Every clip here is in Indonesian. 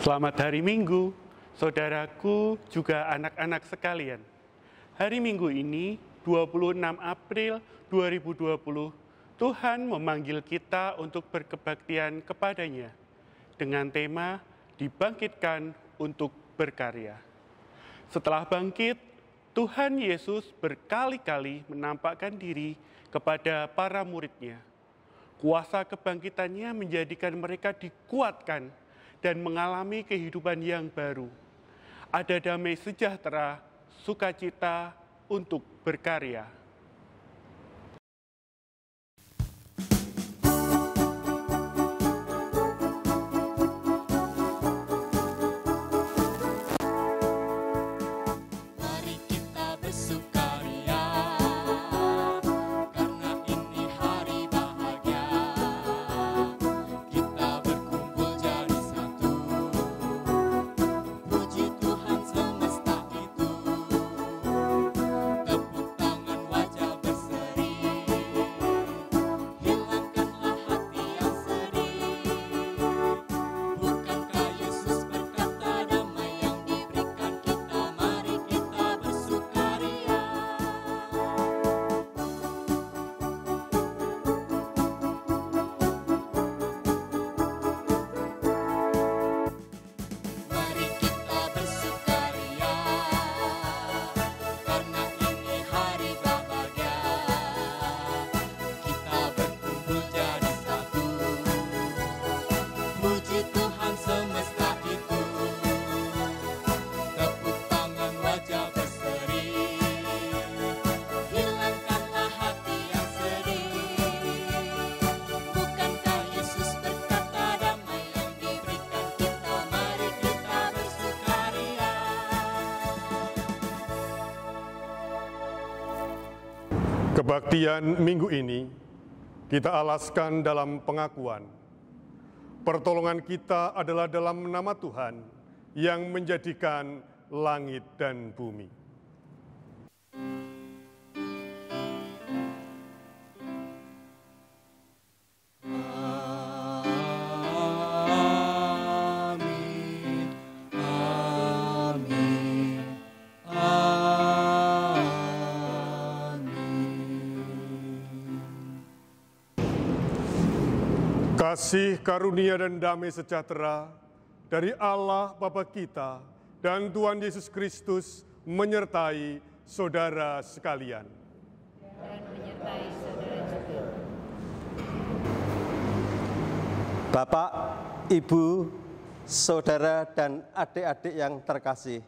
Selamat hari Minggu, saudaraku juga anak-anak sekalian. Hari Minggu ini, 26 April 2020, Tuhan memanggil kita untuk berkebaktian kepadanya dengan tema dibangkitkan untuk berkarya. Setelah bangkit, Tuhan Yesus berkali-kali menampakkan diri kepada para murid-Nya. Kuasa kebangkitannya menjadikan mereka dikuatkan dan mengalami kehidupan yang baru. Ada damai sejahtera, sukacita untuk berkarya. Kebaktian minggu ini kita alaskan dalam pengakuan. Pertolongan kita adalah dalam nama Tuhan yang menjadikan langit dan bumi. Kasih karunia dan damai sejahtera dari Allah Bapa kita dan Tuhan Yesus Kristus menyertai saudara sekalian. Dan menyertai saudara juga. Bapak, Ibu, saudara dan adik-adik yang terkasih,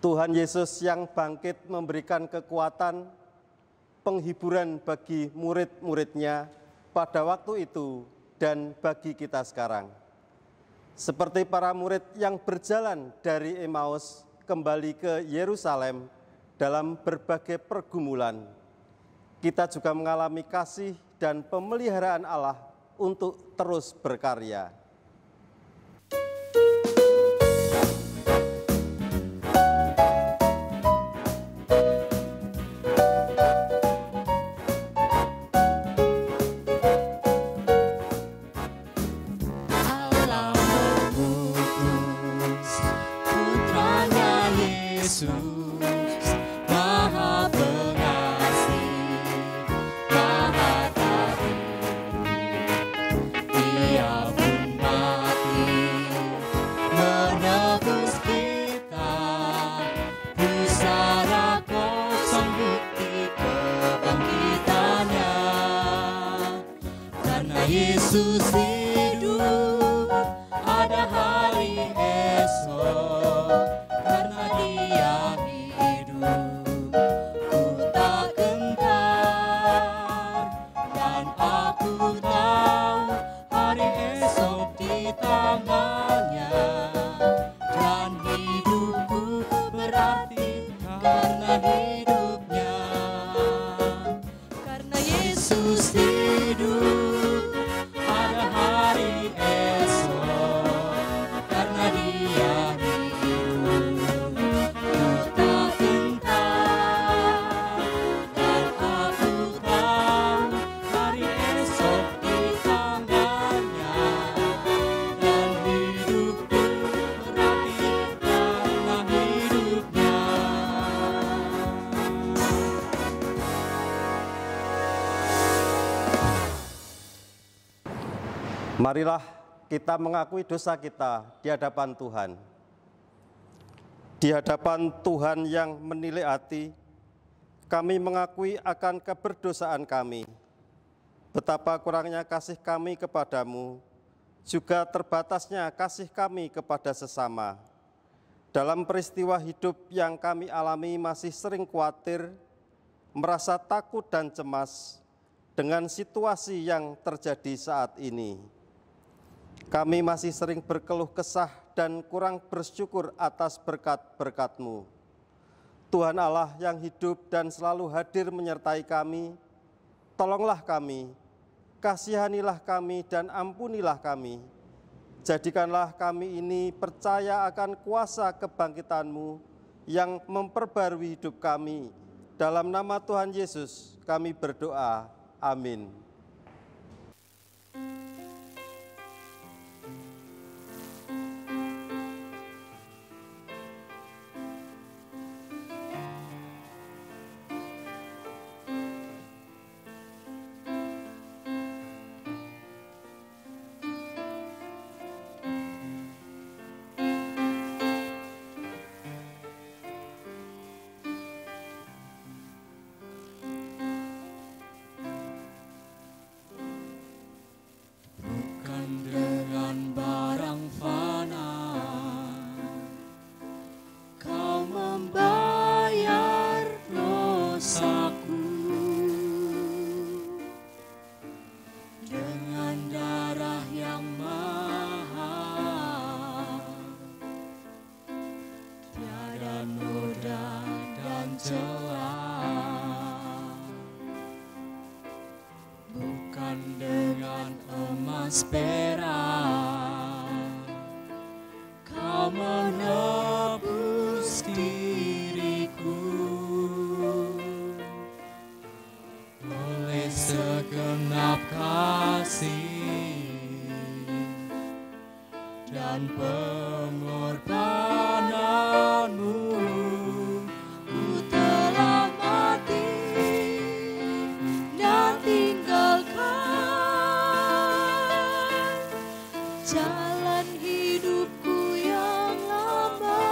Tuhan Yesus yang bangkit memberikan kekuatan, penghiburan bagi murid-murid-Nya pada waktu itu dan bagi kita sekarang. Seperti para murid yang berjalan dari Emmaus kembali ke Yerusalem dalam berbagai pergumulan, kita juga mengalami kasih dan pemeliharaan Allah untuk terus berkarya. Yesus hidup, ada hari esok, karena Dia hidup, ku tak gentar, dan aku tahu hari esok di tangannya, dan hidupku berarti karena hidupnya, karena Yesus hidup. Hari esok, karena Dia hidup. Marilah kita mengakui dosa kita di hadapan Tuhan. Di hadapan Tuhan yang menilai hati, kami mengakui akan keberdosaan kami. Betapa kurangnya kasih kami kepadamu, juga terbatasnya kasih kami kepada sesama. Dalam peristiwa hidup yang kami alami masih sering khawatir, merasa takut dan cemas dengan situasi yang terjadi saat ini. Kami masih sering berkeluh kesah dan kurang bersyukur atas berkat-berkat-Mu. Tuhan Allah yang hidup dan selalu hadir menyertai kami, tolonglah kami, kasihanilah kami dan ampunilah kami. Jadikanlah kami ini percaya akan kuasa kebangkitan-Mu yang memperbarui hidup kami. Dalam nama Tuhan Yesus kami berdoa. Amin. perak, Kau menebus diriku oleh segenap kasih dan pengorbananmu. Ku telah mati dan tinggalkan jalan hidupku yang lama.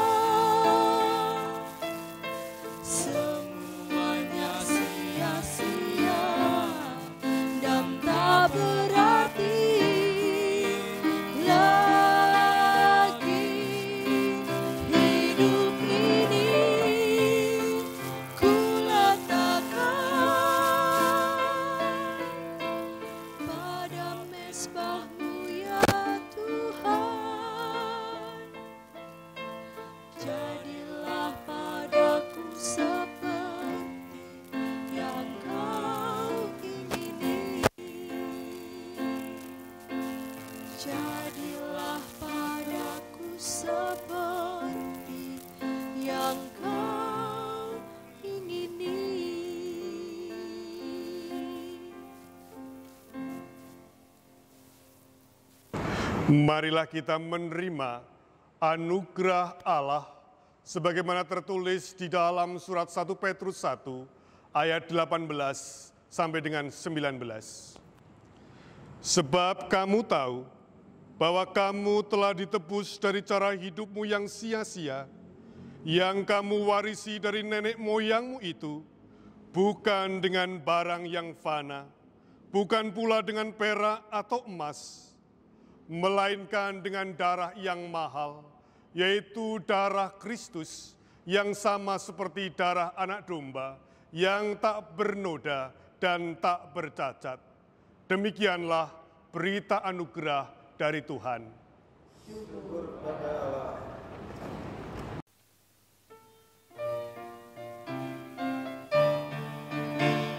Semuanya sia-sia dan tak berarti lagi. Hidup ini ku letakkan pada mezbah-Mu ya Tuhan. Jadilah padaku seperti yang Kau ingini. Jadilah padaku seperti yang Kau ingini. Marilah kita menerima anugerah Allah sebagaimana tertulis di dalam surat 1 Petrus 1 ayat 18 sampai dengan 19. Sebab kamu tahu bahwa kamu telah ditebus dari cara hidupmu yang sia-sia, yang kamu warisi dari nenek moyangmu itu, bukan dengan barang yang fana, bukan pula dengan perak atau emas, melainkan dengan darah yang mahal, yaitu darah Kristus yang sama seperti darah anak domba, yang tak bernoda dan tak bercacat. Demikianlah berita anugerah dari Tuhan.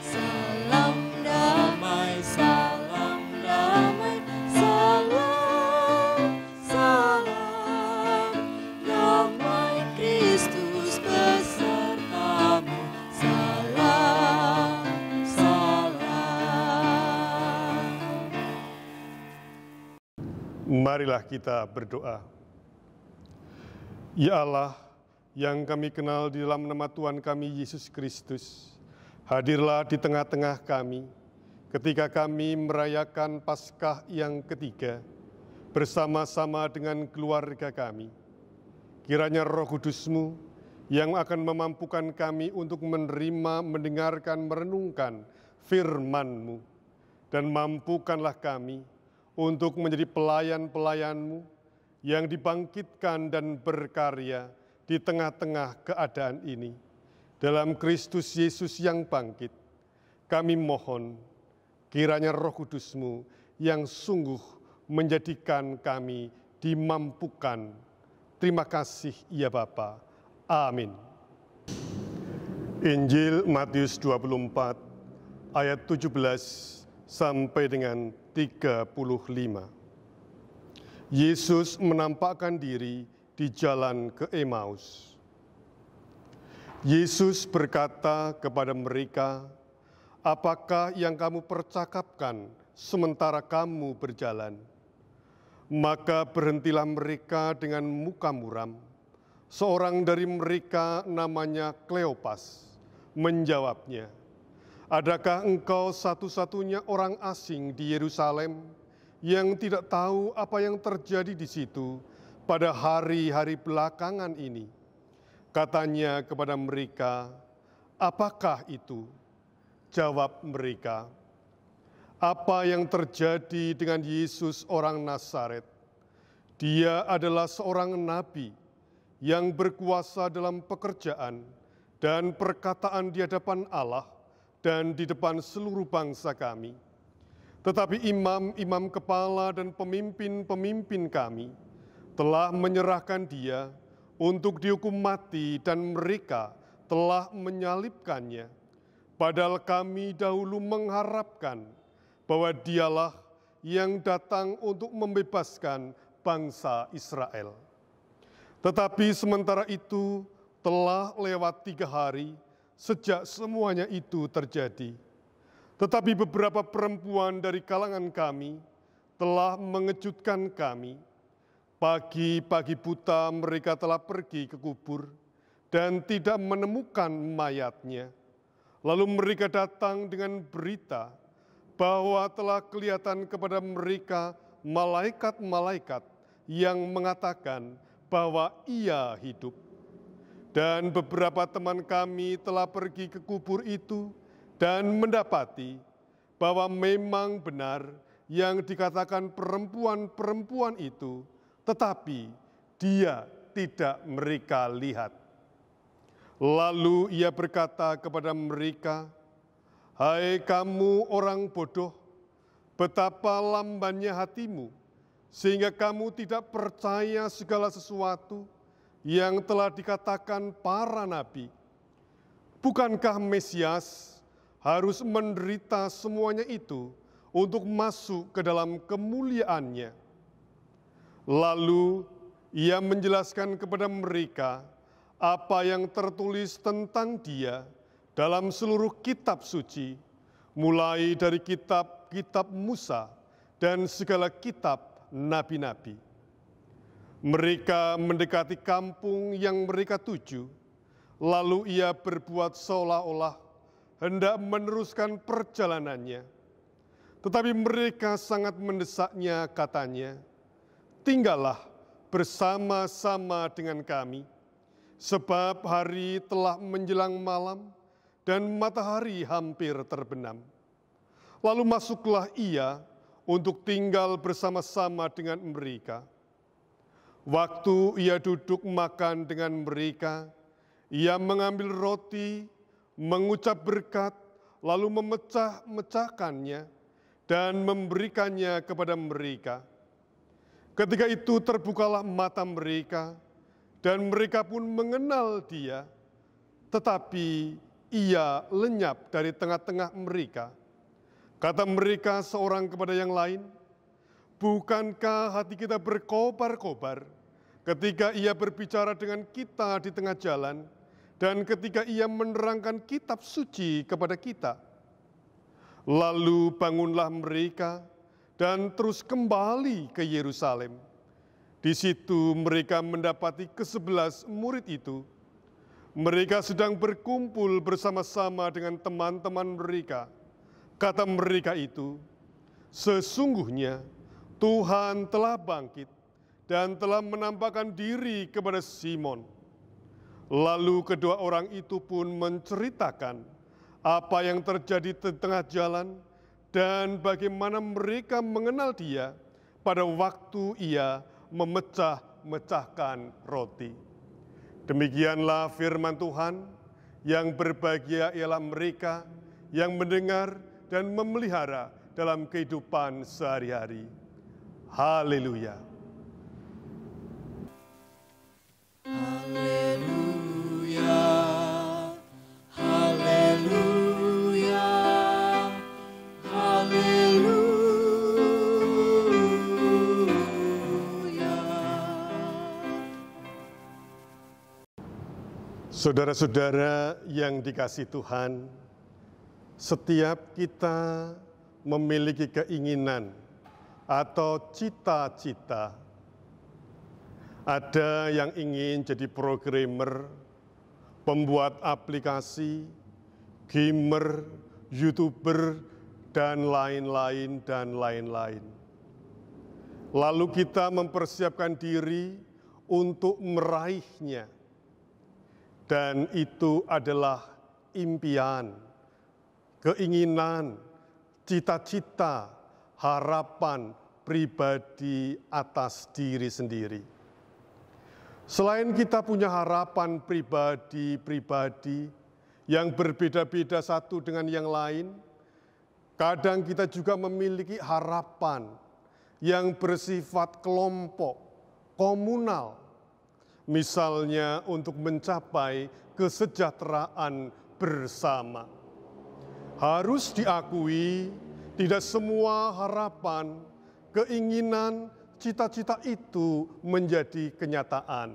Salam damai, salam damai, salam, salam damai Kristus besertamu. Salam, salam. Marilah kita berdoa. Ya Allah, yang kami kenal di dalam nama Tuhan kami Yesus Kristus, hadirlah di tengah-tengah kami. ketika kami merayakan Paskah yang ketiga bersama-sama dengan keluarga kami. Kiranya Roh Kudus-Mu yang akan memampukan kami untuk menerima, mendengarkan, merenungkan firman-Mu, dan mampukanlah kami untuk menjadi pelayan-pelayan-Mu yang dibangkitkan dan berkarya di tengah-tengah keadaan ini. Dalam Kristus Yesus yang bangkit, kami mohon kiranya Roh Kudus-Mu yang sungguh menjadikan kami dimampukan. Terima kasih ya Bapa. Amin. Injil Matius 24 ayat 17 sampai dengan 35. Yesus menampakkan diri di jalan ke Emmaus. Yesus berkata kepada mereka, "Apakah yang kamu percakapkan sementara kamu berjalan?" Maka berhentilah mereka dengan muka muram. Seorang dari mereka namanya Kleopas menjawabnya, "Adakah engkau satu-satunya orang asing di Yerusalem yang tidak tahu apa yang terjadi di situ pada hari-hari belakangan ini?" Katanya kepada mereka, "Apakah itu?" Jawab mereka, "Apa yang terjadi dengan Yesus orang Nazaret? Dia adalah seorang nabi yang berkuasa dalam pekerjaan dan perkataan di hadapan Allah dan di depan seluruh bangsa kami. Tetapi imam-imam kepala dan pemimpin-pemimpin kami telah menyerahkan dia untuk dihukum mati dan mereka telah menyalibkannya. Padahal kami dahulu mengharapkan bahwa dialah yang datang untuk membebaskan bangsa Israel. Tetapi sementara itu telah lewat 3 hari sejak semuanya itu terjadi. Tetapi beberapa perempuan dari kalangan kami telah mengejutkan kami. Pagi-pagi buta mereka telah pergi ke kubur dan tidak menemukan mayatnya. Lalu mereka datang dengan berita bahwa telah kelihatan kepada mereka malaikat-malaikat yang mengatakan bahwa ia hidup. Dan beberapa teman kami telah pergi ke kubur itu dan mendapati bahwa memang benar yang dikatakan perempuan-perempuan itu, tetapi dia tidak mereka lihat. Lalu ia berkata kepada mereka, "Hai kamu orang bodoh, betapa lambannya hatimu, sehingga kamu tidak percaya segala sesuatu yang telah dikatakan para nabi. Bukankah Mesias harus menderita semuanya itu untuk masuk ke dalam kemuliaannya?" Lalu ia menjelaskan kepada mereka apa yang tertulis tentang dia dalam seluruh kitab suci, mulai dari kitab Musa dan segala kitab nabi-nabi. Mereka mendekati kampung yang mereka tuju, lalu ia berbuat seolah-olah hendak meneruskan perjalanannya. Tetapi mereka sangat mendesaknya, katanya, "Tinggallah bersama-sama dengan kami, sebab hari telah menjelang malam dan matahari hampir terbenam." Lalu masuklah ia untuk tinggal bersama-sama dengan mereka. Waktu ia duduk makan dengan mereka, ia mengambil roti, mengucap berkat, lalu memecah-mecahkannya dan memberikannya kepada mereka. Ketika itu terbukalah mata mereka, dan mereka pun mengenal dia, tetapi ia lenyap dari tengah-tengah mereka. Kata mereka seorang kepada yang lain, "Bukankah hati kita berkobar-kobar ketika ia berbicara dengan kita di tengah jalan, dan ketika ia menerangkan kitab suci kepada kita?" Lalu bangunlah mereka dan terus kembali ke Yerusalem. Di situ mereka mendapati ke-11 murid itu. Mereka sedang berkumpul bersama-sama dengan teman-teman mereka. Kata mereka itu, sesungguhnya Tuhan telah bangkit dan telah menampakkan diri kepada Simon. Lalu kedua orang itu pun menceritakan apa yang terjadi di tengah jalan dan bagaimana mereka mengenal Dia pada waktu Ia memecah-mecahkan roti. Demikianlah firman Tuhan. Yang berbahagia ialah mereka yang mendengar dan memelihara dalam kehidupan sehari-hari. Haleluya. Haleluya. Haleluya. Haleluya. Saudara-saudara yang dikasihi Tuhan, setiap kita memiliki keinginan atau cita-cita. Ada yang ingin jadi programmer, pembuat aplikasi, gamer, YouTuber, dan lain-lain. Lalu kita mempersiapkan diri untuk meraihnya. Dan itu adalah impian, keinginan, cita-cita, harapan pribadi atas diri sendiri. Selain kita punya harapan pribadi yang berbeda-beda satu dengan yang lain, kadang kita juga memiliki harapan yang bersifat kelompok, komunal. Misalnya untuk mencapai kesejahteraan bersama. Harus diakui, tidak semua harapan, keinginan, cita-cita itu menjadi kenyataan.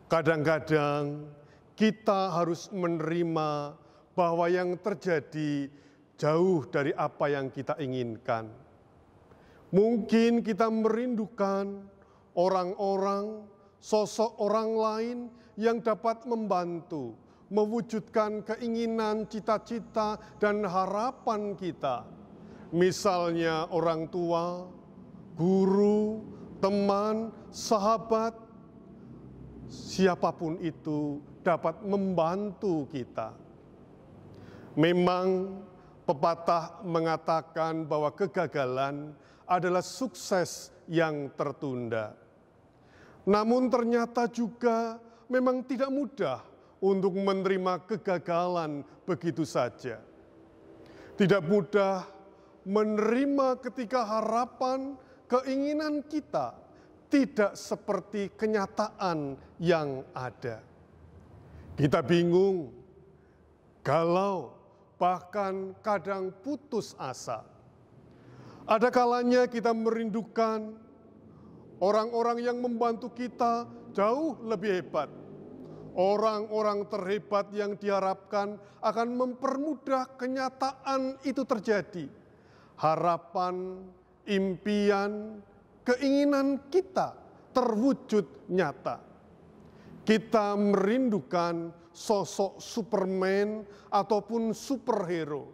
Kadang-kadang kita harus menerima bahwa yang terjadi jauh dari apa yang kita inginkan. Mungkin kita merindukan orang-orang, sosok orang lain yang dapat membantu, mewujudkan keinginan, cita-cita, dan harapan kita. Misalnya orang tua, guru, teman, sahabat, siapapun itu dapat membantu kita. Memang pepatah mengatakan bahwa kegagalan adalah sukses yang tertunda. Namun ternyata juga memang tidak mudah untuk menerima kegagalan begitu saja. Tidak mudah menerima ketika harapan, keinginan kita tidak seperti kenyataan yang ada. Kita bingung, galau, bahkan kadang putus asa. Ada kalanya kita merindukan orang-orang yang membantu kita jauh lebih hebat. Orang-orang terhebat yang diharapkan akan mempermudah kenyataan itu terjadi. Harapan, impian, keinginan kita terwujud nyata. Kita merindukan sosok Superman ataupun superhero.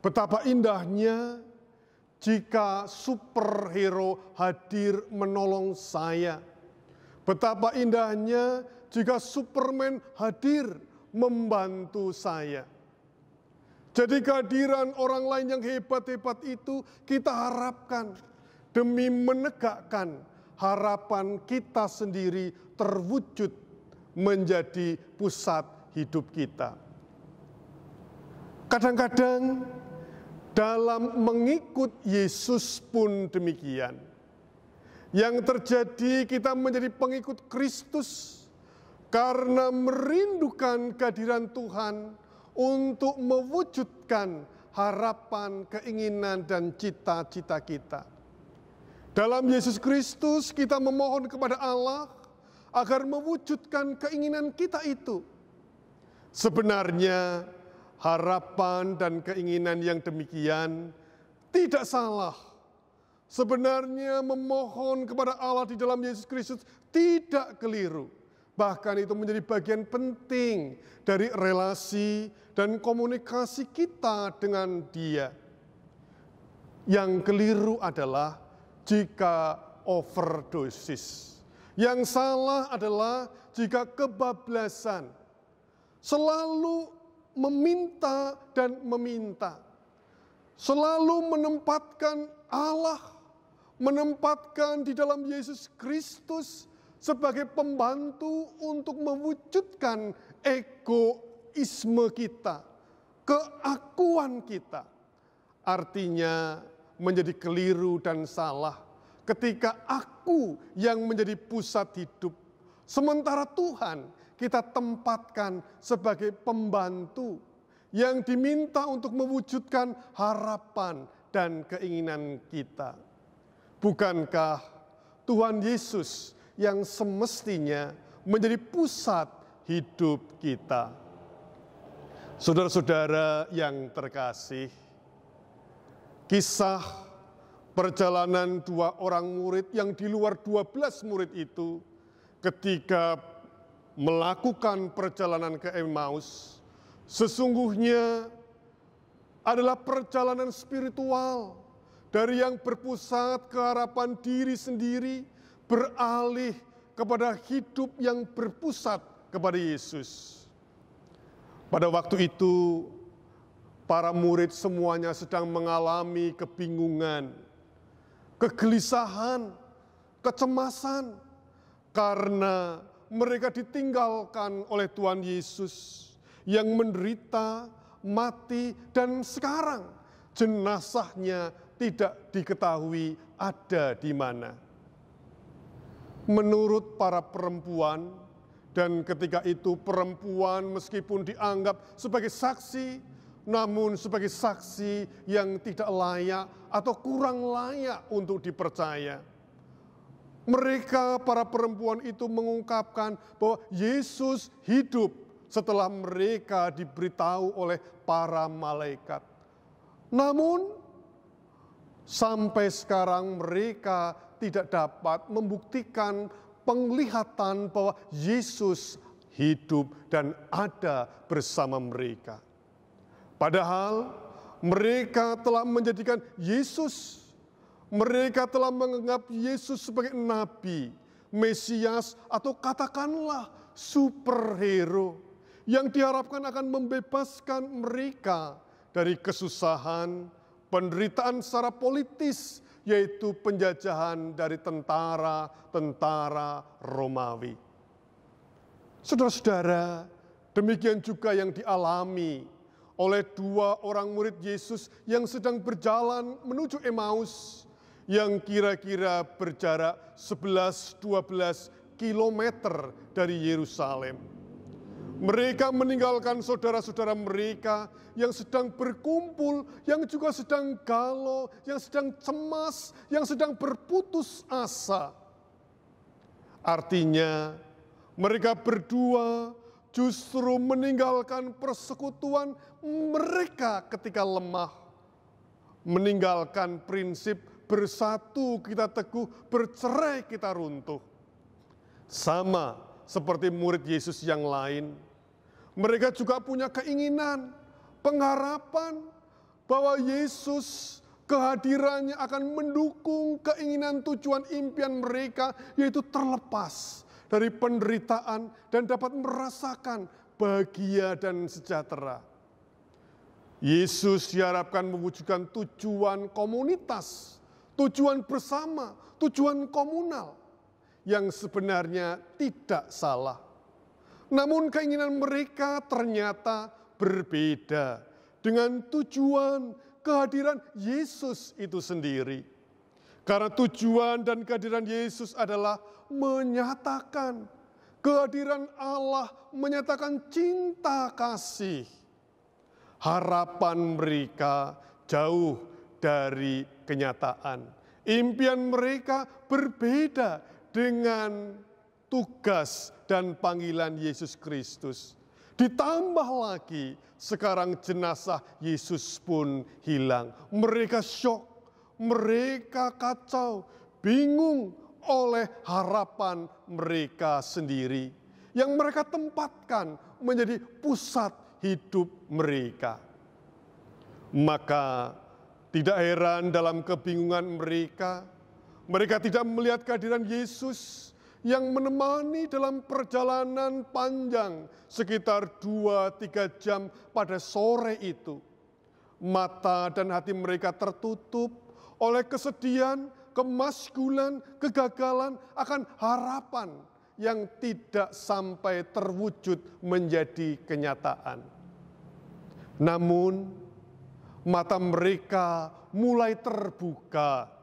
Betapa indahnya jika superhero hadir menolong saya. Betapa indahnya jika Superman hadir membantu saya. Jadi kehadiran orang lain yang hebat-hebat itu kita harapkan demi menegakkan harapan kita sendiri terwujud menjadi pusat hidup kita. Kadang-kadang dalam mengikut Yesus pun demikian. Yang terjadi kita menjadi pengikut Kristus karena merindukan kehadiran Tuhan untuk mewujudkan harapan, keinginan, dan cita-cita kita. Dalam Yesus Kristus kita memohon kepada Allah agar mewujudkan keinginan kita itu. Sebenarnya harapan dan keinginan yang demikian tidak salah. Sebenarnya memohon kepada Allah di dalam Yesus Kristus tidak keliru. Bahkan itu menjadi bagian penting dari relasi dan komunikasi kita dengan Dia. Yang keliru adalah jika overdosis. Yang salah adalah jika kebablasan. Selalu meminta dan meminta. Selalu menempatkan Allah, menempatkan di dalam Yesus Kristus sebagai pembantu untuk mewujudkan egoisme kita, keakuan kita. Artinya menjadi keliru dan salah ketika aku yang menjadi pusat hidup, sementara Tuhan kita tempatkan sebagai pembantu yang diminta untuk mewujudkan harapan dan keinginan kita. Bukankah Tuhan Yesus yang semestinya menjadi pusat hidup kita? Saudara-saudara yang terkasih, kisah perjalanan 2 orang murid yang di luar 12 murid itu ketika melakukan perjalanan ke Emmaus, sesungguhnya adalah perjalanan spiritual dari yang berpusat ke harapan diri sendiri, beralih kepada hidup yang berpusat kepada Yesus. Pada waktu itu, para murid semuanya sedang mengalami kebingungan, kegelisahan, kecemasan, karena mereka ditinggalkan oleh Tuhan Yesus yang menderita, mati, dan sekarang jenazahnya tidak diketahui ada di mana. Menurut para perempuan, dan ketika itu perempuan meskipun dianggap sebagai saksi, namun sebagai saksi yang tidak layak atau kurang layak untuk dipercaya. Mereka, para perempuan itu mengungkapkan bahwa Yesus hidup setelah mereka diberitahu oleh para malaikat. Namun, sampai sekarang mereka tidak dapat membuktikan penglihatan bahwa Yesus hidup dan ada bersama mereka. Padahal mereka telah menjadikan Yesus, mereka telah menganggap Yesus sebagai nabi, Mesias, atau katakanlah superhero yang diharapkan akan membebaskan mereka dari kesusahan, penderitaan secara politis, yaitu penjajahan dari tentara-tentara Romawi. Saudara-saudara, demikian juga yang dialami oleh 2 orang murid Yesus yang sedang berjalan menuju Emmaus, yang kira-kira berjarak 11-12 kilometer dari Yerusalem. Mereka meninggalkan saudara-saudara mereka yang sedang berkumpul, yang juga sedang galau, yang sedang cemas, yang sedang berputus asa. Artinya, mereka berdua justru meninggalkan persekutuan mereka ketika lemah, meninggalkan prinsip bersatu kita teguh, bercerai kita runtuh. Sama seperti murid Yesus yang lain, mereka juga punya keinginan, pengharapan bahwa Yesus kehadirannya akan mendukung keinginan, tujuan, impian mereka, yaitu terlepas dari penderitaan dan dapat merasakan bahagia dan sejahtera. Yesus diharapkan mewujudkan tujuan komunitas, tujuan bersama, tujuan komunal yang sebenarnya tidak salah. Namun keinginan mereka ternyata berbeda dengan tujuan kehadiran Yesus itu sendiri. Karena tujuan dan kehadiran Yesus adalah menyatakan kehadiran Allah, menyatakan cinta kasih. Harapan mereka jauh dari kenyataan. Impian mereka berbeda dengan tugas dan panggilan Yesus Kristus. Ditambah lagi sekarang jenazah Yesus pun hilang. Mereka syok, mereka kacau, bingung oleh harapan mereka sendiri. yang mereka tempatkan menjadi pusat hidup mereka. Maka tidak heran dalam kebingungan mereka tidak melihat kehadiran Yesus yang menemani dalam perjalanan panjang sekitar 2-3 jam pada sore itu. Mata dan hati mereka tertutup oleh kesedihan, kemaskulan, kegagalan akan harapan yang tidak sampai terwujud menjadi kenyataan. Namun, mata mereka mulai terbuka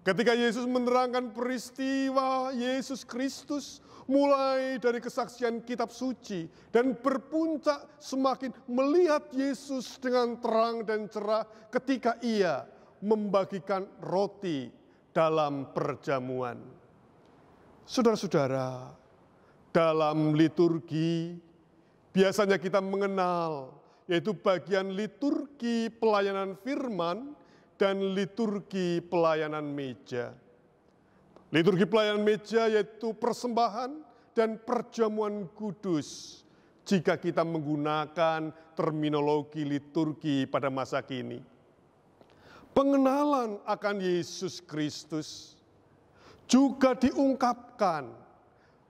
ketika Yesus menerangkan peristiwa Yesus Kristus mulai dari kesaksian kitab suci dan berpuncak semakin melihat Yesus dengan terang dan cerah ketika ia membagikan roti dalam perjamuan. Saudara-saudara, dalam liturgi biasanya kita mengenal yaitu bagian liturgi pelayanan firman dan liturgi pelayanan meja. Liturgi pelayanan meja yaitu persembahan dan perjamuan kudus jika kita menggunakan terminologi liturgi pada masa kini. Pengenalan akan Yesus Kristus juga diungkapkan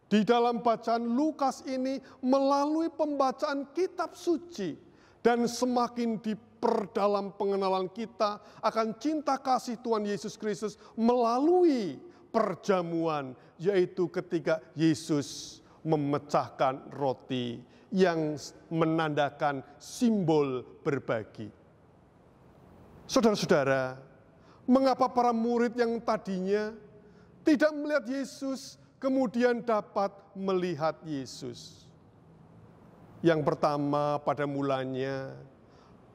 di dalam bacaan Lukas ini melalui pembacaan kitab suci dan semakin diperdalam pengenalan kita akan cinta kasih Tuhan Yesus Kristus melalui perjamuan, yaitu ketika Yesus memecahkan roti yang menandakan simbol berbagi. Saudara-saudara, mengapa para murid yang tadinya tidak melihat Yesus kemudian dapat melihat Yesus? Yang pertama, pada mulanya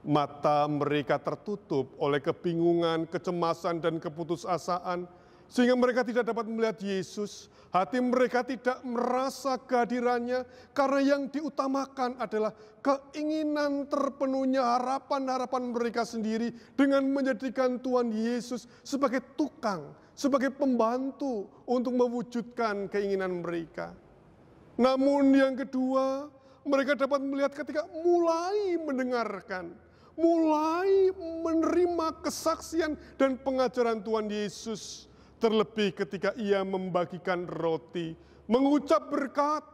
mata mereka tertutup oleh kebingungan, kecemasan, dan keputusasaan, sehingga mereka tidak dapat melihat Yesus. Hati mereka tidak merasa kehadirannya karena yang diutamakan adalah keinginan terpenuhnya harapan-harapan mereka sendiri dengan menjadikan Tuhan Yesus sebagai tukang, sebagai pembantu untuk mewujudkan keinginan mereka. Namun yang kedua, mereka dapat melihat ketika mulai mendengarkan, mulai menerima kesaksian dan pengajaran Tuhan Yesus. Terlebih ketika ia membagikan roti, mengucap berkat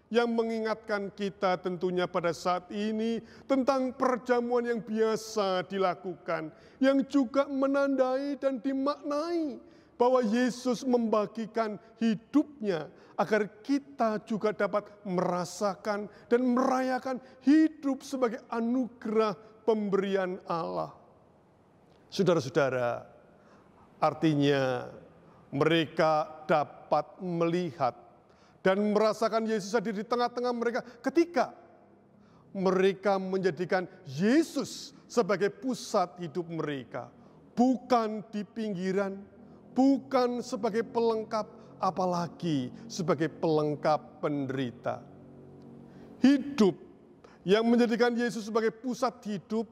yang mengingatkan kita tentunya pada saat ini tentang perjamuan yang biasa dilakukan, yang juga menandai dan dimaknai bahwa Yesus membagikan hidupnya agar kita juga dapat merasakan dan merayakan hidup sebagai anugerah pemberian Allah. Saudara-saudara, artinya mereka dapat melihat dan merasakan Yesus hadir di tengah-tengah mereka ketika mereka menjadikan Yesus sebagai pusat hidup mereka. Bukan di pinggiran, bukan sebagai pelengkap, apalagi sebagai pelengkap penderita. Hidup yang menjadikan Yesus sebagai pusat hidup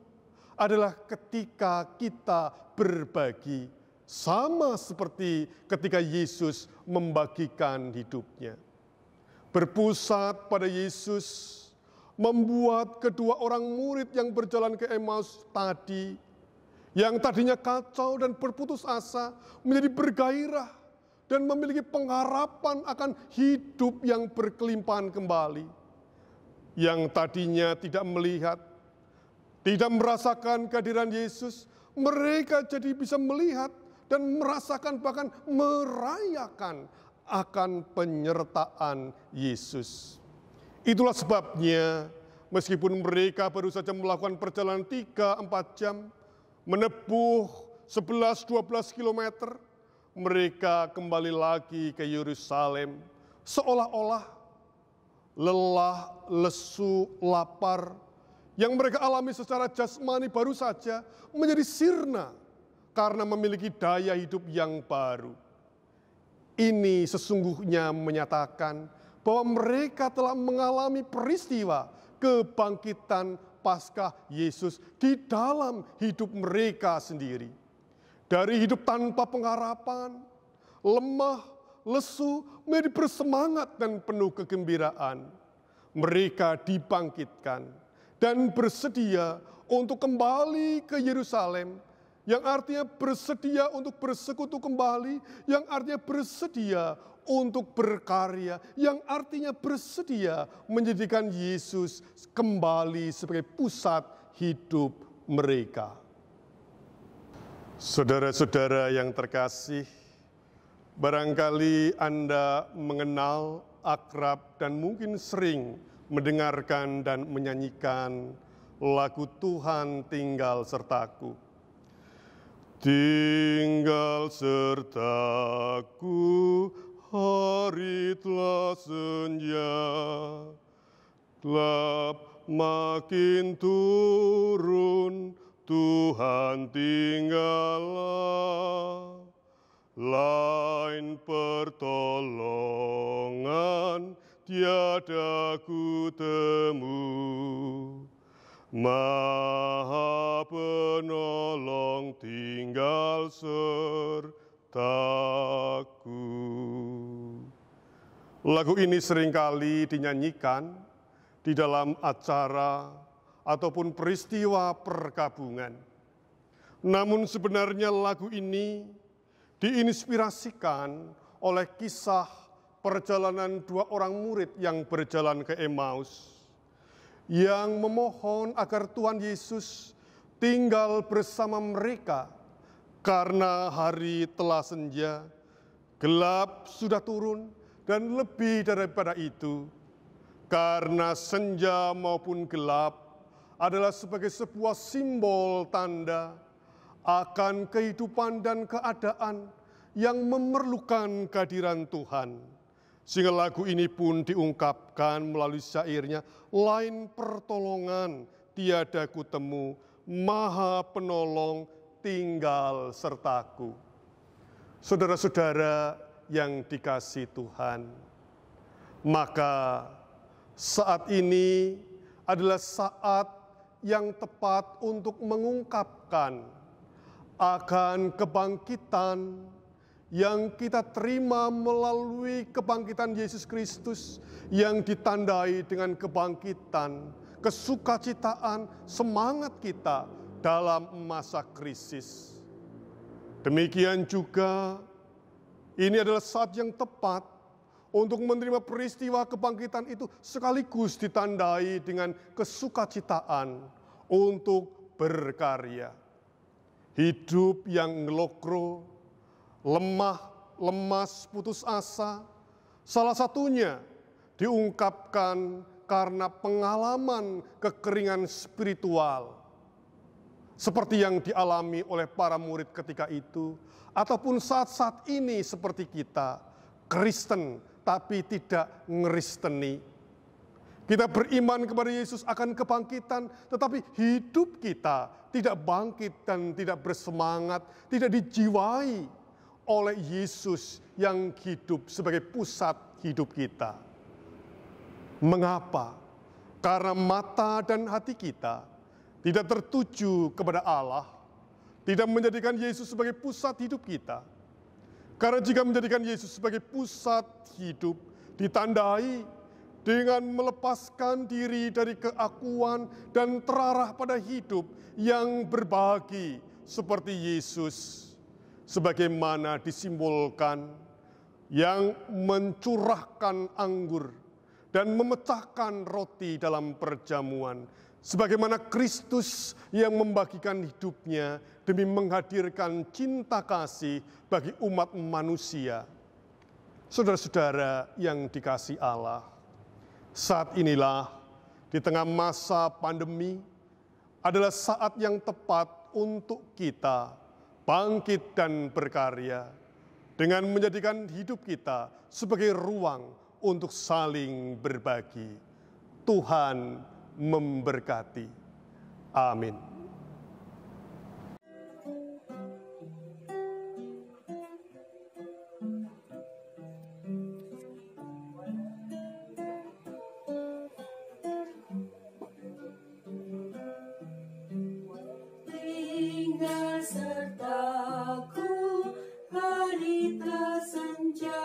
adalah ketika kita berbagi. Sama seperti ketika Yesus membagikan hidupnya. Berpusat pada Yesus membuat kedua orang murid yang berjalan ke Emmaus tadi, yang tadinya kacau dan berputus asa, menjadi bergairah dan memiliki pengharapan akan hidup yang berkelimpahan kembali. Yang tadinya tidak melihat, tidak merasakan kehadiran Yesus, mereka jadi bisa melihat dan merasakan bahkan merayakan akan penyertaan Yesus. Itulah sebabnya meskipun mereka baru saja melakukan perjalanan 3-4 jam, menempuh 11-12 kilometer, mereka kembali lagi ke Yerusalem seolah-olah lelah, lesu, lapar yang mereka alami secara jasmani baru saja menjadi sirna karena memiliki daya hidup yang baru. Ini sesungguhnya menyatakan bahwa mereka telah mengalami peristiwa kebangkitan Paskah Yesus di dalam hidup mereka sendiri. Dari hidup tanpa pengharapan, lemah, lesu menjadi bersemangat dan penuh kegembiraan. Mereka dibangkitkan dan bersedia untuk kembali ke Yerusalem, yang artinya bersedia untuk bersekutu kembali, yang artinya bersedia untuk berkarya, yang artinya bersedia menjadikan Yesus kembali sebagai pusat hidup mereka. Saudara-saudara yang terkasih, barangkali Anda mengenal, akrab, dan mungkin sering mendengarkan dan menyanyikan lagu Tuhan Tinggal Sertaku. Tinggal sertaku, hari telah senja, gelap makin turun, Tuhan tinggallah. Lain pertolongan tiada ku temu, Maha Penolong tinggal sertaku. Lagu ini seringkali dinyanyikan di dalam acara ataupun peristiwa perkabungan. Namun sebenarnya lagu ini diinspirasikan oleh kisah perjalanan dua orang murid yang berjalan ke Emmaus, yang memohon agar Tuhan Yesus tinggal bersama mereka karena hari telah senja, gelap sudah turun, dan lebih daripada itu, karena senja maupun gelap adalah sebagai sebuah simbol tanda akan kehidupan dan keadaan yang memerlukan kehadiran Tuhan. Sehingga lagu ini pun diungkapkan melalui syairnya, lain pertolongan tiada kutemu, Maha Penolong tinggal sertaku. Saudara-saudara yang dikasihi Tuhan, maka saat ini adalah saat yang tepat untuk mengungkapkan akan kebangkitan yang kita terima melalui kebangkitan Yesus Kristus, yang ditandai dengan kebangkitan, kesukacitaan, semangat kita dalam masa krisis. Demikian juga ini adalah saat yang tepat untuk menerima peristiwa kebangkitan itu sekaligus ditandai dengan kesukacitaan untuk berkarya. Hidup yang ngelokro, lemah, lemas, putus asa, salah satunya diungkapkan karena pengalaman kekeringan spiritual, seperti yang dialami oleh para murid ketika itu, ataupun saat-saat ini seperti kita, Kristen tapi tidak ngeristeni. Kita beriman kepada Yesus akan kebangkitan, tetapi hidup kita tidak bangkit dan tidak bersemangat, tidak dijiwai oleh Yesus yang hidup sebagai pusat hidup kita. Mengapa? Karena mata dan hati kita tidak tertuju kepada Allah, tidak menjadikan Yesus sebagai pusat hidup kita. Karena jika menjadikan Yesus sebagai pusat hidup, ditandai dengan melepaskan diri dari keakuan dan terarah pada hidup yang berbagi seperti Yesus, sebagaimana disimbolkan yang mencurahkan anggur dan memecahkan roti dalam perjamuan, sebagaimana Kristus yang membagikan hidupnya demi menghadirkan cinta kasih bagi umat manusia. Saudara-saudara yang dikasihi Allah, saat inilah di tengah masa pandemi adalah saat yang tepat untuk kita bangkit dan berkarya dengan menjadikan hidup kita sebagai ruang untuk saling berbagi. Tuhan memberkati. Amin. Tinggal sertaku, hari telah senja.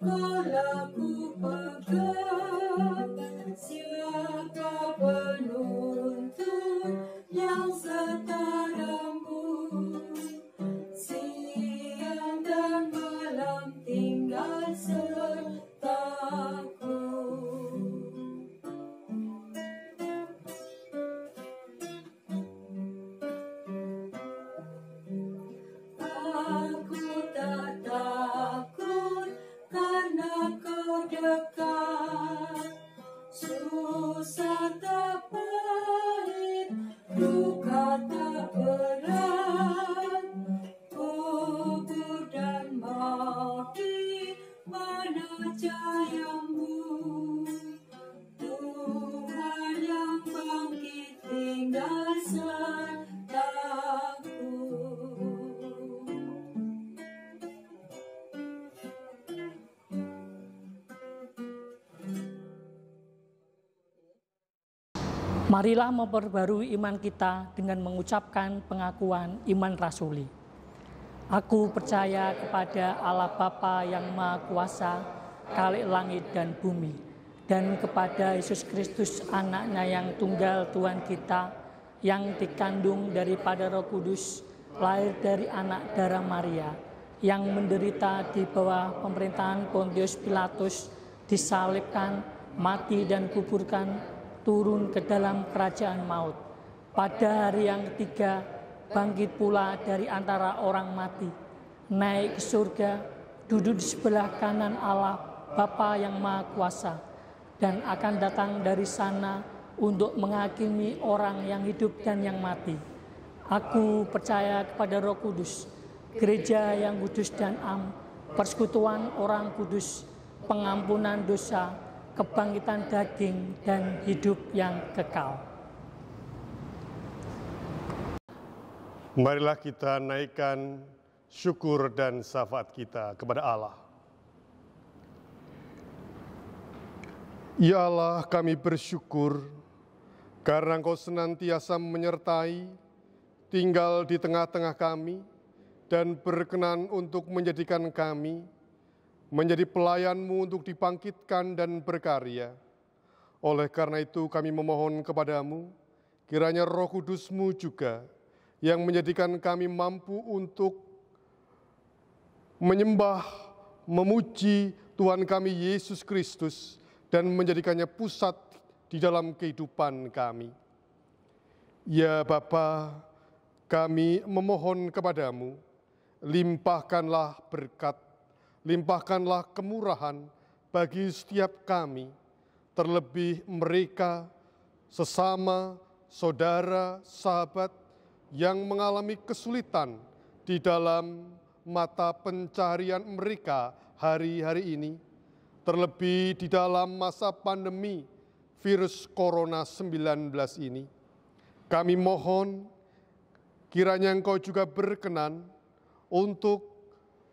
Kaulah ku pegang, siapa penuntun yang setaramu. Siang dan malam tinggal sertaku. Aku tak takut karena kau dekat. Susah tak pahit, duka tak berat. Kubur dan maut di mana jayamu. Tuhan yang bangkit tinggal sertaku. Marilah memperbarui iman kita dengan mengucapkan pengakuan iman rasuli. Aku percaya kepada Allah Bapa yang Maha Kuasa, Khalik langit dan bumi, dan kepada Yesus Kristus anaknya yang tunggal Tuhan kita, yang dikandung daripada Roh Kudus, lahir dari anak darah Maria, yang menderita di bawah pemerintahan Pontius Pilatus, disalibkan, mati dan kuburkan, turun ke dalam kerajaan maut. Pada hari yang ketiga, bangkit pula dari antara orang mati, naik ke surga, duduk di sebelah kanan Allah Bapa yang Maha Kuasa, dan akan datang dari sana untuk menghakimi orang yang hidup dan yang mati. Aku percaya kepada Roh Kudus, gereja yang kudus dan am, persekutuan orang kudus, pengampunan dosa, kebangkitan daging, dan hidup yang kekal. Marilah kita naikkan syukur dan syafaat kita kepada Allah. Ya Allah, kami bersyukur karena Engkau senantiasa menyertai, tinggal di tengah-tengah kami, dan berkenan untuk menjadikan kami menjadi pelayan-Mu untuk dibangkitkan dan berkarya. Oleh karena itu kami memohon kepadamu, kiranya Roh Kudus-Mu juga yang menjadikan kami mampu untuk menyembah, memuji Tuhan kami Yesus Kristus dan menjadikannya pusat di dalam kehidupan kami. Ya Bapa, kami memohon kepadamu, limpahkanlah berkat, limpahkanlah kemurahan bagi setiap kami, terlebih mereka, sesama, saudara, sahabat yang mengalami kesulitan di dalam mata pencaharian mereka hari-hari ini, terlebih di dalam masa pandemi virus Corona 19 ini. Kami mohon kiranya Engkau juga berkenan untuk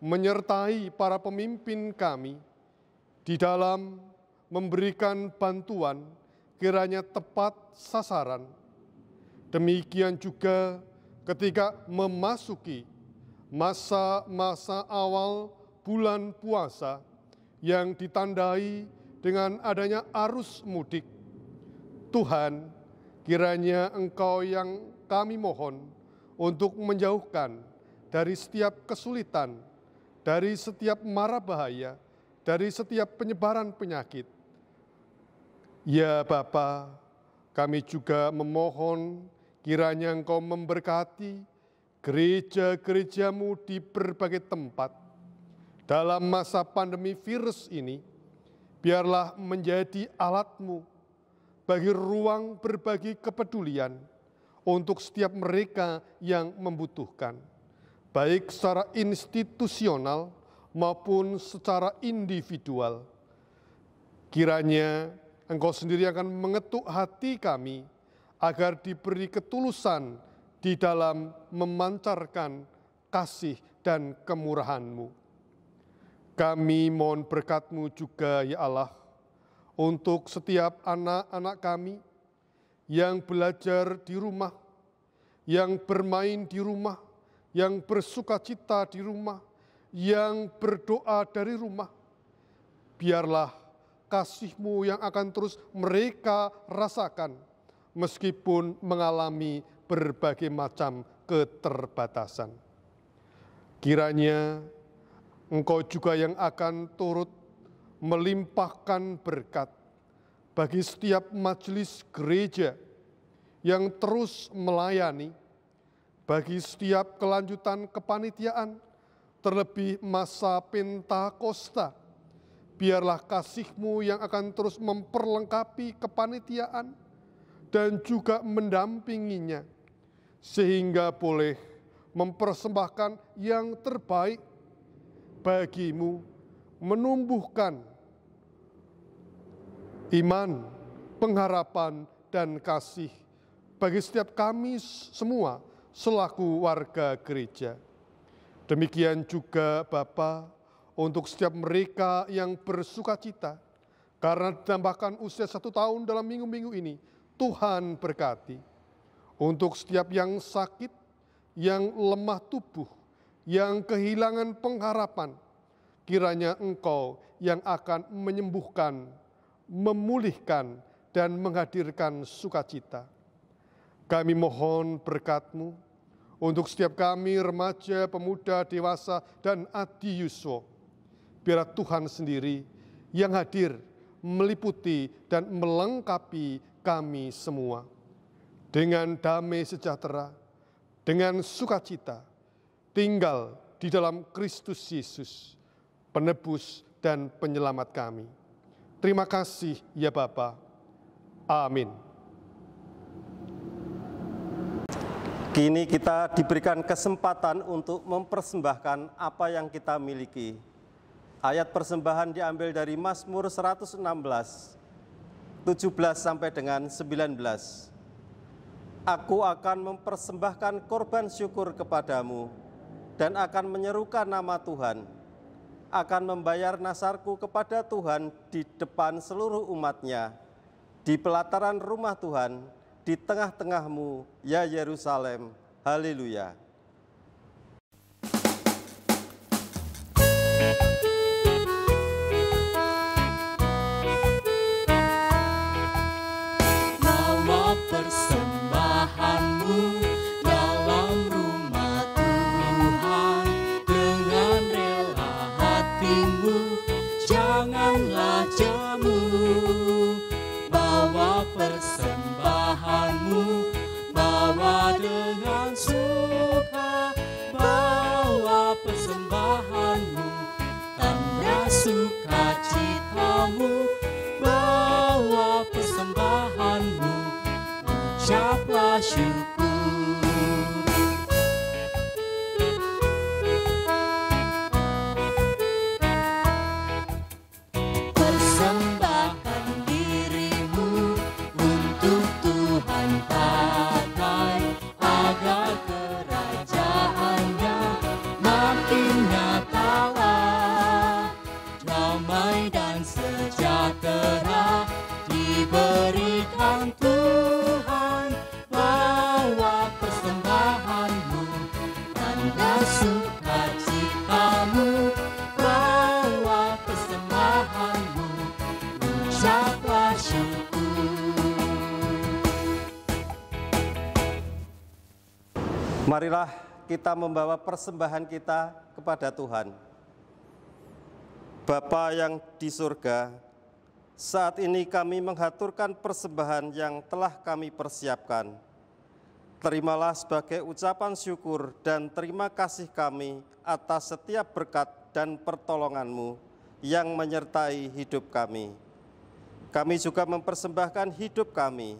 menyertai para pemimpin kami di dalam memberikan bantuan kiranya tepat sasaran. Demikian juga ketika memasuki masa-masa awal bulan puasa yang ditandai dengan adanya arus mudik. Tuhan, kiranya Engkau yang kami mohon untuk menjauhkan dari setiap kesulitan, dari setiap mara bahaya, dari setiap penyebaran penyakit. Ya Bapa, kami juga memohon kiranya Engkau memberkati gereja-gereja-Mu di berbagai tempat. Dalam masa pandemi virus ini, biarlah menjadi alat-Mu bagi ruang berbagi kepedulian untuk setiap mereka yang membutuhkan, baik secara institusional maupun secara individual. Kiranya Engkau sendiri akan mengetuk hati kami agar diberi ketulusan di dalam memancarkan kasih dan kemurahan-Mu. Kami mohon berkat-Mu juga ya Allah, untuk setiap anak-anak kami yang belajar di rumah, yang bermain di rumah, yang bersukacita di rumah, yang berdoa dari rumah. biarlah kasih-Mu yang akan terus mereka rasakan, meskipun mengalami berbagai macam keterbatasan. Kiranya Engkau juga yang akan turut melimpahkan berkat bagi setiap majelis gereja yang terus melayani, bagi setiap kelanjutan kepanitiaan, terlebih masa Pentakosta. Biarlah kasih-Mu yang akan terus memperlengkapi kepanitiaan dan juga mendampinginya, sehingga boleh mempersembahkan yang terbaik bagi-Mu, menumbuhkan iman, pengharapan, dan kasih bagi setiap kami semua selaku warga gereja. Demikian juga Bapa, untuk setiap mereka yang bersukacita karena ditambahkan usia 1 tahun dalam minggu-minggu ini, Tuhan berkati. Untuk setiap yang sakit, yang lemah tubuh, yang kehilangan pengharapan, kiranya Engkau yang akan menyembuhkan, memulihkan, dan menghadirkan sukacita. Kami mohon berkat-Mu untuk setiap kami remaja, pemuda, dewasa, dan adi yuswa. Biar Tuhan sendiri yang hadir, meliputi, dan melengkapi kami semua. Dengan damai sejahtera, dengan sukacita, tinggal di dalam Kristus Yesus, penebus dan penyelamat kami. Terima kasih ya Bapa. Amin. Kini kita diberikan kesempatan untuk mempersembahkan apa yang kita miliki. Ayat persembahan diambil dari Mazmur 116, 17 sampai dengan 19. Aku akan mempersembahkan korban syukur kepadamu dan akan menyerukan nama Tuhan. Akan membayar nasarku kepada Tuhan di depan seluruh umatnya, di pelataran rumah Tuhan, di tengah-tengahmu, ya Yerusalem. Haleluya. Bawa persembahanmu dalam rumah Tuhan dengan rela hatimu, janganlah jemu. Bawa persembahanmu, bawa dengan suka, bawa persembahanmu, tanda sukacitamu, bawa persembahanmu, ucaplah syukur. Persembahkan dirimu untuk Tuhan pakai, agar kerajaannya makin nyatalah. Damai dan sejahtera diberikan Tuhan, bawa persembahanmu, tanda sukacitamu, bawa persembahanmu, ucaplah syukur. Marilah kita membawa persembahan kita kepada Tuhan. Bapa yang di surga, saat ini kami menghaturkan persembahan yang telah kami persiapkan. Terimalah sebagai ucapan syukur dan terima kasih kami atas setiap berkat dan pertolongan-Mu yang menyertai hidup kami. Kami juga mempersembahkan hidup kami.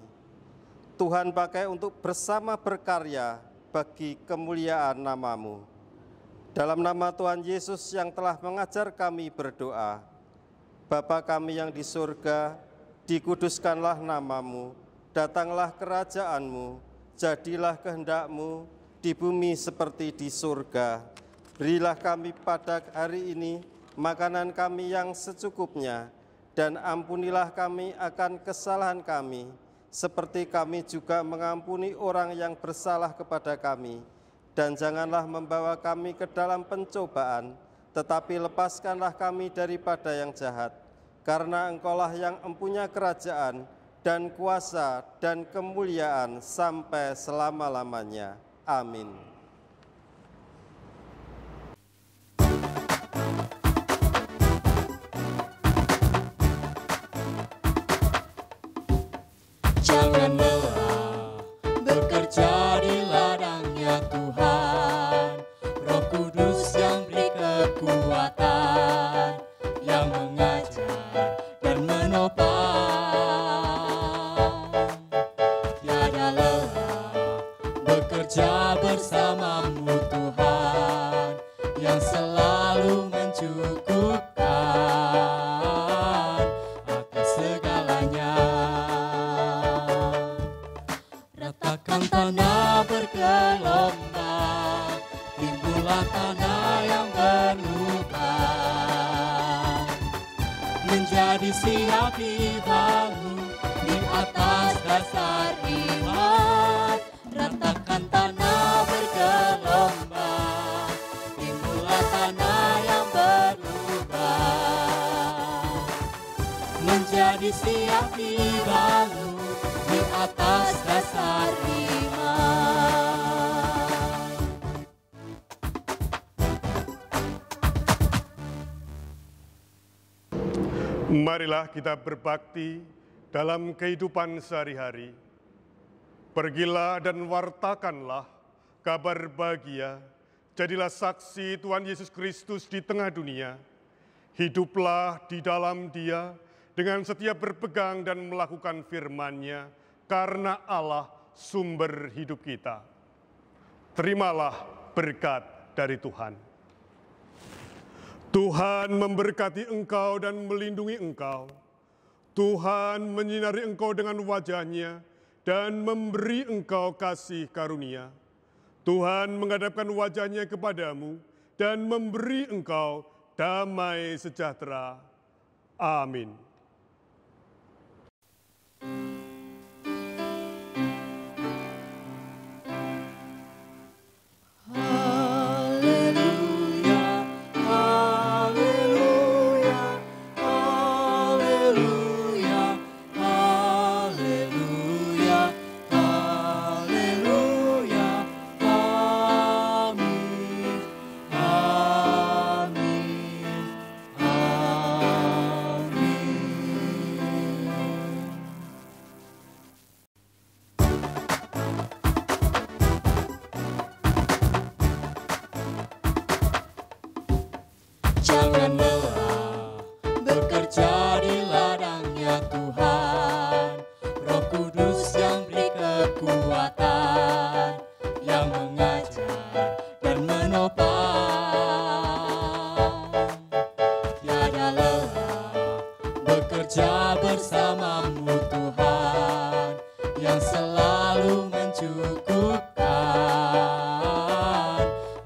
Tuhan pakai untuk bersama berkarya bagi kemuliaan nama-Mu. Dalam nama Tuhan Yesus yang telah mengajar kami berdoa, Bapa kami yang di surga, dikuduskanlah nama-Mu, datanglah kerajaan-Mu, jadilah kehendak-Mu di bumi seperti di surga. Berilah kami pada hari ini makanan kami yang secukupnya, dan ampunilah kami akan kesalahan kami, seperti kami juga mengampuni orang yang bersalah kepada kami. Dan janganlah membawa kami ke dalam pencobaan, tetapi lepaskanlah kami daripada yang jahat. karena Engkaulah yang empunya kerajaan dan kuasa dan kemuliaan sampai selama-lamanya. Amin. Jangan lelah bekerja di ladangnya Tuhan, Roh Kudus yang beri kekuatan, yang mengajar dan menopang. Tiada lelah bekerja bersamamu Tuhan, yang selalu mencukupkan atas segalanya. Ratakan tanah bergelombang, timbullah tanah yang berlubang, menjadi siap dibangun di atas dasar iman. Ratakan tanah bergelombang, timbullah tanah yang berlubang, menjadi siap dibangun di atas dasar iman. Marilah kita berbakti dalam kehidupan sehari-hari. Pergilah dan wartakanlah kabar bahagia, jadilah saksi Tuhan Yesus Kristus di tengah dunia. Hiduplah di dalam Dia dengan setia berpegang dan melakukan firman-Nya, karena Allah sumber hidup kita. Terimalah berkat dari Tuhan. Tuhan memberkati engkau dan melindungi engkau. Tuhan menyinari engkau dengan wajah-Nya dan memberi engkau kasih karunia. Tuhan menghadapkan wajah-Nya kepadamu dan memberi engkau damai sejahtera. Amin. Jangan lelah bekerja di ladangnya Tuhan, Roh Kudus yang beri kekuatan, yang mengajar dan menopang. Tiada lelah bekerja bersamamu Tuhan, yang selalu mencukupkan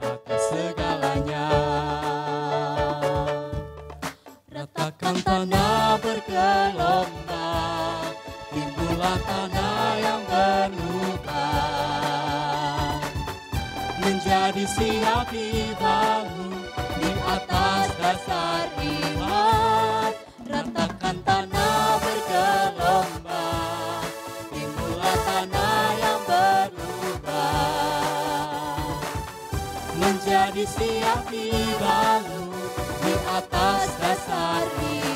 atas segalanya. Ratakan tanah bergelombang, timbullah tanah yang berlubang, menjadi siap dibangun di atas dasar iman. Ratakan tanah bergelombang, timbullah tanah yang berlubang, menjadi siap dibangun di atas dasar iman.